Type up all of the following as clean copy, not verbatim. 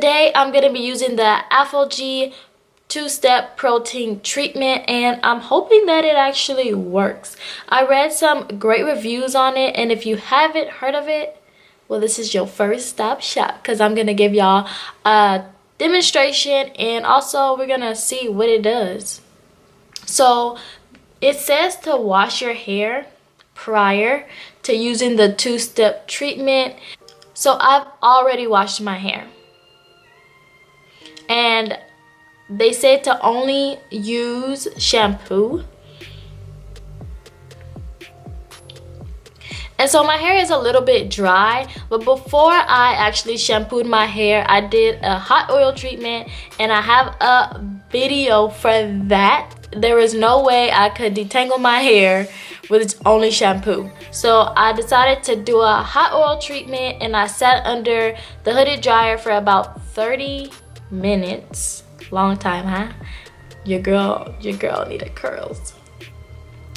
today I'm going to be using the Alphogee two-step protein treatment, and I'm hoping that it actually works. I read some great reviews on it, and if you haven't heard of it, well, this is your first stop shop, because I'm going to give y'all a demonstration, and also we're going to see what it does. So it says to wash your hair prior to using the two-step treatment. So I've already washed my hair, and they said to only use shampoo. And so my hair is a little bit dry, but before I actually shampooed my hair, I did a hot oil treatment, and I have a video for that. There is no way I could detangle my hair with only shampoo. So I decided to do a hot oil treatment, and I sat under the hooded dryer for about 30 minutes. Long time, huh? Your girl needed curls.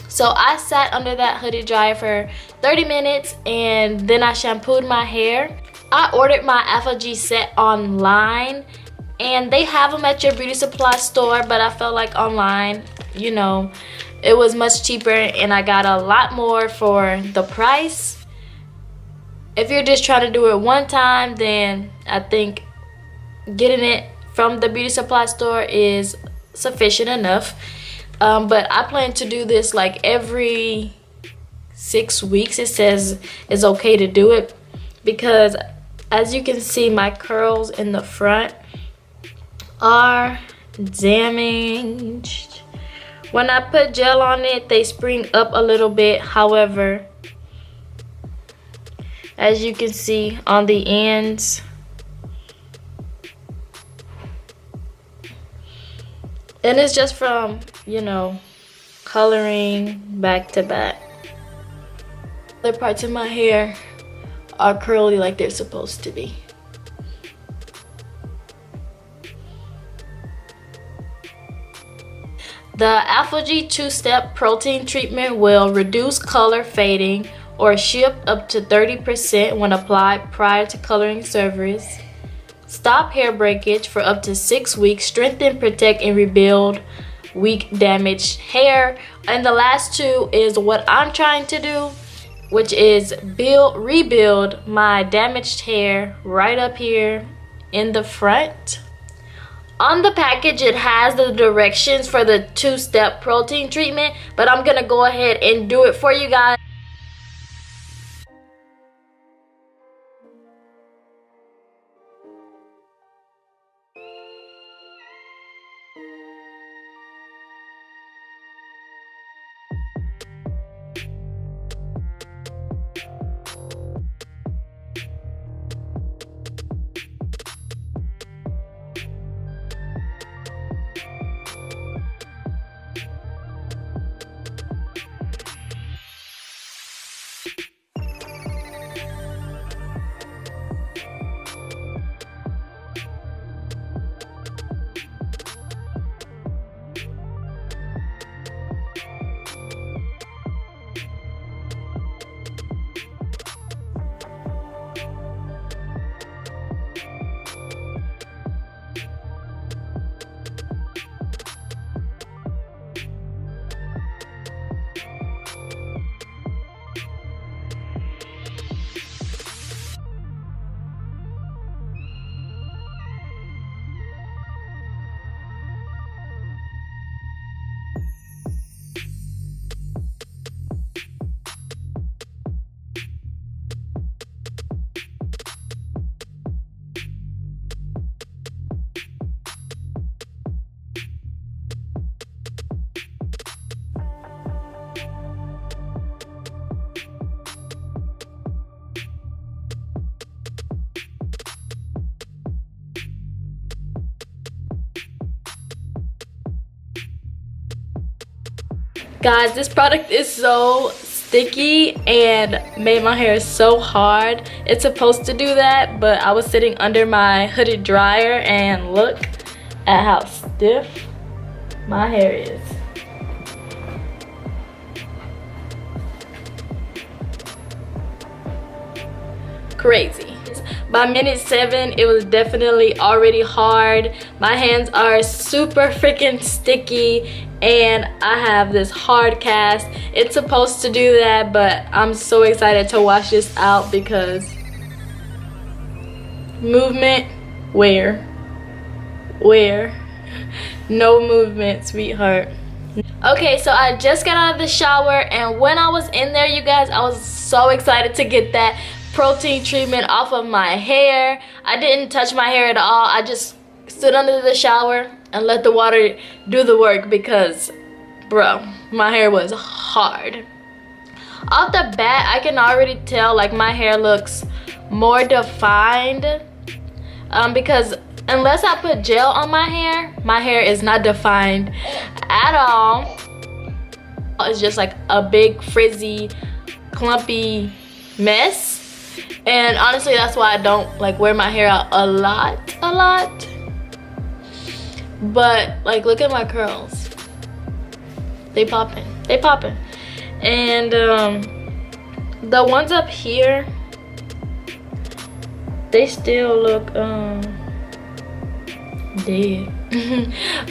So I sat under that hooded dryer for 30 minutes, and then I shampooed my hair. I ordered my Alphogee set online, and they have them at your beauty supply store, but I felt like online, you know, it was much cheaper, and I got a lot more for the price. If you're just trying to do it one time, then I think getting it from the beauty supply store is sufficient enough. But I plan to do this like every 6 weeks. It says it's okay to do it because, as you can see, my curls in the front are damaged. When I put gel on it, they spring up a little bit. However, as you can see on the ends, and it's just from, you know, coloring back to back. Other parts of my hair are curly like they're supposed to be. The Alphogee two-step protein treatment will reduce color fading or shift up to 30% when applied prior to coloring service. Stop hair breakage for up to 6 weeks. Strengthen, protect, and rebuild weak, damaged hair. And the last two is what I'm trying to do, which is rebuild my damaged hair right up here in the front. On the package, it has the directions for the two-step protein treatment, but I'm gonna go ahead and do it for you guys. Guys, this product is so sticky and made my hair so hard. It's supposed to do that, but I was sitting under my hooded dryer, and look at how stiff my hair is. Crazy. By minute 7, it was definitely already hard. My hands are super freaking sticky and I have this hard cast. It's supposed to do that, but I'm so excited to wash this out because movement, where? No movement, sweetheart. Okay, so I just got out of the shower, and when I was in there, you guys, I was so excited to get that protein treatment off of my hair. I didn't touch my hair at all. I just stood under the shower and let the water do the work because, bro, my hair was hard. Off the bat, I can already tell like my hair looks more defined because unless I put gel on my hair is not defined at all. It's just like a big frizzy, clumpy mess. And honestly, that's why I don't like wear my hair out a lot. But like, look at my curls. They popping. And the ones up here, they still look dead.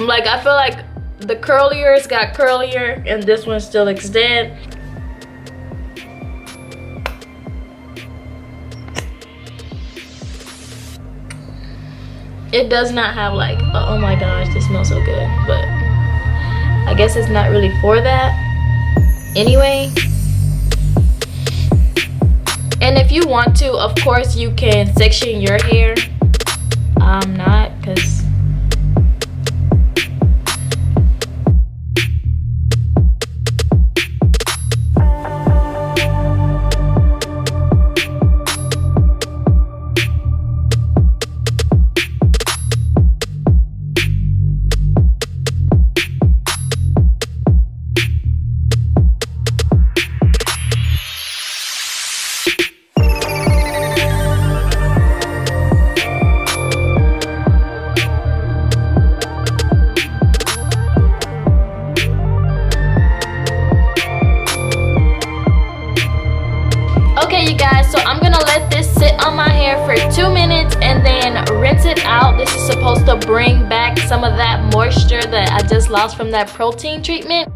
Like, I feel like the curliers got curlier and this one still looks dead. It does not have like, oh my gosh, this smells so good, but I guess it's not really for that anyway. And if you want to, of course, you can section your hair. I'm not, because you guys, so I'm gonna let this sit on my hair for 2 minutes and then rinse it out. This is supposed to bring back some of that moisture that I just lost from that protein treatment.